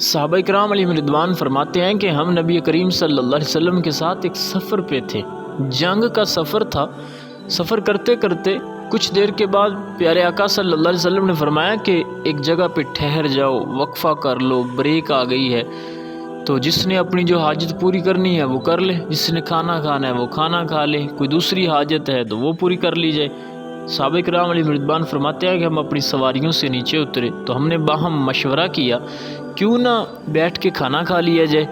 صحابہ کرام علیہم رضوان فرماتے ہیں کہ ہم نبی کریم صلی اللہ علیہ وسلم کے ساتھ ایک سفر پہ تھے، جنگ کا سفر تھا۔ سفر کرتے کرتے کچھ دیر کے بعد پیارے آقا صلی اللہ علیہ وسلم نے فرمایا کہ ایک جگہ پہ ٹھہر جاؤ، وقفہ کر لو، بریک آ گئی ہے، تو جس نے اپنی جو حاجت پوری کرنی ہے وہ کر لے، جس نے کھانا کھانا ہے وہ کھانا کھا لے، کوئی دوسری حاجت ہے تو وہ پوری کر لی جائے۔ صحابہ کرام علیہ رضوان فرماتے ہیں کہ ہم اپنی سواریوں سے نیچے اترے تو ہم نے باہم مشورہ کیا کیوں نہ بیٹھ کے کھانا کھا لیا جائے۔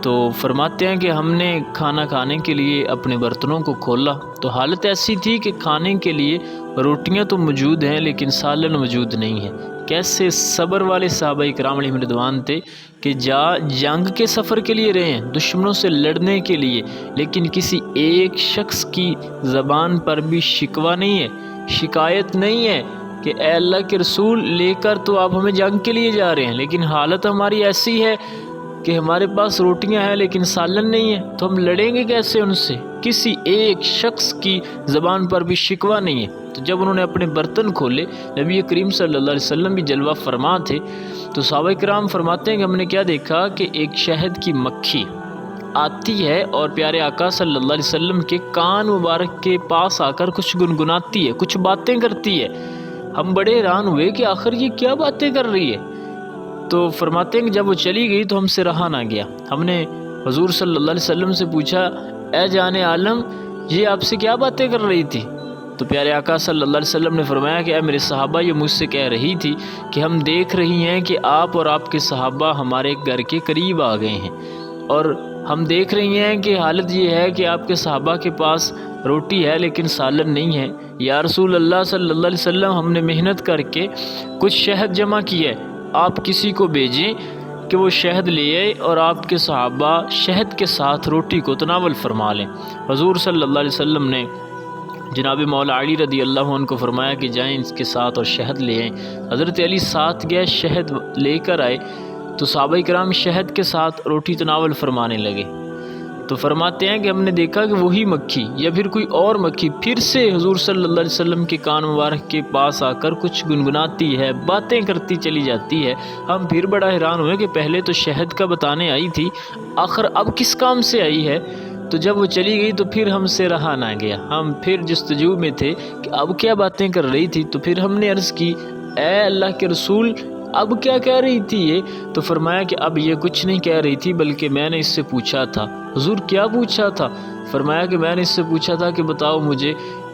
تو فرماتے ہیں کہ ہم نے کھانا کھانے کے لیے اپنے برتنوں کو کھولا تو حالت ایسی تھی کہ کھانے کے لیے روٹیاں تو موجود ہیں لیکن سالن موجود نہیں ہے۔ کیسے صبر والے صحابہ کرام علیہ رضوان تھے کہ جنگ کے سفر کے لیے رہے ہیں، دشمنوں سے لڑنے کے لیے، لیکن کسی ایک شخص کی زبان پر بھی شکوہ نہیں ہے، شکایت نہیں ہے کہ اے اللہ کے رسول لے کر تو آپ ہمیں جنگ کے لیے جا رہے ہیں، لیکن حالت ہماری ایسی ہے کہ ہمارے پاس روٹیاں ہیں لیکن سالن نہیں ہے، تو ہم لڑیں گے کیسے ان سے؟ کسی ایک شخص کی زبان پر بھی شکوہ نہیں ہے۔ تو جب انہوں نے اپنے برتن کھولے، نبی کریم صلی اللہ علیہ وسلم بھی جلوہ فرما تھے، تو صحابہ کرام فرماتے ہیں کہ ہم نے کیا دیکھا کہ ایک شہد کی مکھی آتی ہے اور پیارے آقا صلی اللہ علیہ وسلم کے کان مبارک کے پاس آ کر کچھ گنگناتی ہے، کچھ باتیں کرتی ہے۔ ہم بڑے حیران ہوئے کہ آخر یہ کیا باتیں کر رہی ہے؟ تو فرماتے ہیں کہ جب وہ چلی گئی تو ہم سے رہا نہ گیا۔ ہم نے حضور صلی اللہ علیہ وسلم سے پوچھا اے جان عالم یہ آپ سے کیا باتیں کر رہی تھی؟ تو پیارے آقا صلی اللہ علیہ وسلم نے فرمایا کہ اے میرے صحابہ، یہ مجھ سے کہہ رہی تھی کہ ہم دیکھ رہی ہیں کہ آپ اور آپ کے صحابہ ہمارے گھر کے قریب آ گئے ہیں، اور ہم دیکھ رہی ہیں کہ حالت یہ ہے کہ آپ کے صحابہ کے پاس روٹی ہے لیکن سالن نہیں ہے۔ یا رسول اللہ صلی اللہ علیہ وسلم، ہم نے محنت کر کے کچھ شہد جمع کیا ہے، آپ کسی کو بھیجیں کہ وہ شہد لے آئے اور آپ کے صحابہ شہد کے ساتھ روٹی کو تناول فرما لیں۔ حضور صلی اللہ علیہ وسلم نے جناب مولا علی رضی اللہ عنہ کو فرمایا کہ جائیں اس کے ساتھ اور شہد لے آئیں۔ حضرت علی ساتھ گئے، شہد لے کر آئے، تو صحابہ کرام شہد کے ساتھ روٹی تناول فرمانے لگے۔ تو فرماتے ہیں کہ ہم نے دیکھا کہ وہی مکھی یا پھر کوئی اور مکھی پھر سے حضور صلی اللہ علیہ وسلم کے کان مبارک کے پاس آ کر کچھ گنگناتی ہے، باتیں کرتی چلی جاتی ہے۔ ہم پھر بڑا حیران ہوئے کہ پہلے تو شہد کا بتانے آئی تھی، آخر اب کس کام سے آئی ہے؟ تو جب وہ چلی گئی تو پھر ہم سے رہا نہ گیا، ہم پھر جستجو میں تھے کہ اب کیا باتیں کر رہی تھی۔ تو پھر ہم نے عرض کی اے اللہ کے رسول اب کیا کہہ رہی تھی یہ؟ تو فرمایا کہ اب یہ کچھ نہیں کہہ رہی تھی بلکہ میں نے اس سے پوچھا تھا۔ حضور کیا پوچھا تھا؟ فرمایا کہ میں نے اس سے پوچھا تھا کہ بتاؤ مجھے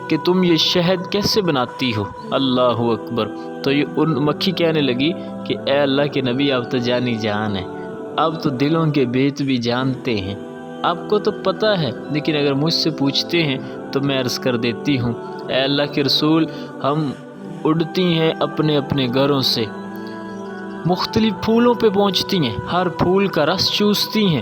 کہ تم یہ شہد کیسے بناتی ہو؟ اللہ اکبر۔ تو یہ ان مکھی کہنے لگی کہ اے اللہ کے نبی آپ تو جانی جان ہیں، اب تو دلوں کے بھید بھی جانتے ہیں، آپ کو تو پتہ ہے، لیکن اگر مجھ سے پوچھتے ہیں تو میں عرض کر دیتی ہوں اے اللہ کے رسول ہم اڑتی ہیں اپنے اپنے گھروں سے، مختلف پھولوں پہ پہنچتی ہیں، ہر پھول کا رس چوستی ہیں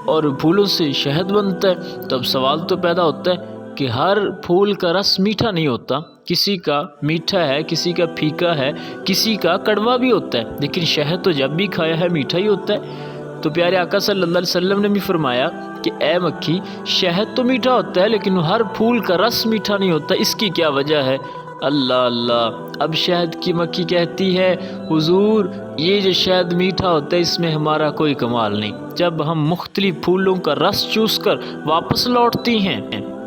اور پھولوں سے شہد بنتا ہے۔ تو اب سوال تو پیدا ہوتا ہے کہ ہر پھول کا رس میٹھا نہیں ہوتا، کسی کا میٹھا ہے، کسی کا پھیکا ہے، کسی کا کڑوا بھی ہوتا ہے، لیکن شہد تو جب بھی کھایا ہے میٹھا ہی ہوتا ہے۔ تو پیارے آقا صلی اللہ علیہ وسلم نے بھی فرمایا کہ اے مکھی شہد تو میٹھا ہوتا ہے لیکن ہر پھول کا رس میٹھا نہیں ہوتا، اس کی کیا وجہ ہے؟ اللہ اللہ۔ اب شہد کی مکھی کہتی ہے حضور یہ جو شہد میٹھا ہوتا ہے اس میں ہمارا کوئی کمال نہیں، جب ہم مختلف پھولوں کا رس چوس کر واپس لوٹتی ہیں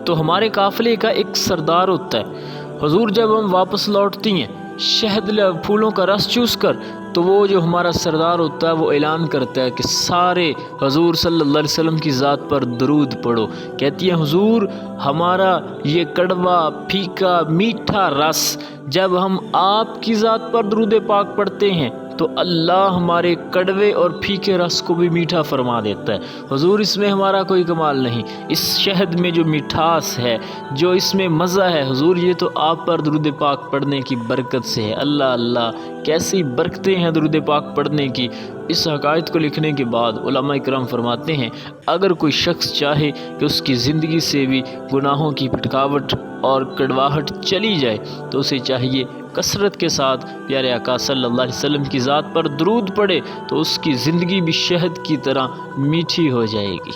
تو ہمارے قافلے کا ایک سردار ہوتا ہے، حضور جب ہم واپس لوٹتی ہیں شہد پھولوں کا رس چوس کر تو وہ جو ہمارا سردار ہوتا ہے وہ اعلان کرتا ہے کہ سارے حضور صلی اللہ علیہ وسلم کی ذات پر درود پڑھو۔ کہتی ہیں حضور ہمارا یہ کڑوا پھیکا میٹھا رس جب ہم آپ کی ذات پر درود پاک پڑھتے ہیں تو اللہ ہمارے کڑوے اور پھیکے رس کو بھی میٹھا فرما دیتا ہے۔ حضور اس میں ہمارا کوئی کمال نہیں، اس شہد میں جو مٹھاس ہے، جو اس میں مزہ ہے، حضور یہ تو آپ پر درود پاک پڑھنے کی برکت سے ہے۔ اللہ اللہ، کیسی برکتیں ہیں درود پاک پڑھنے کی۔ اس حقائق کو لکھنے کے بعد علماء کرام فرماتے ہیں اگر کوئی شخص چاہے کہ اس کی زندگی سے بھی گناہوں کی پھٹکاوٹ اور کڑواہٹ چلی جائے تو اسے چاہیے کثرت کے ساتھ پیارے آقا صلی اللہ علیہ وسلم کی ذات پر درود پڑھے، تو اس کی زندگی بھی شہد کی طرح میٹھی ہو جائے گی۔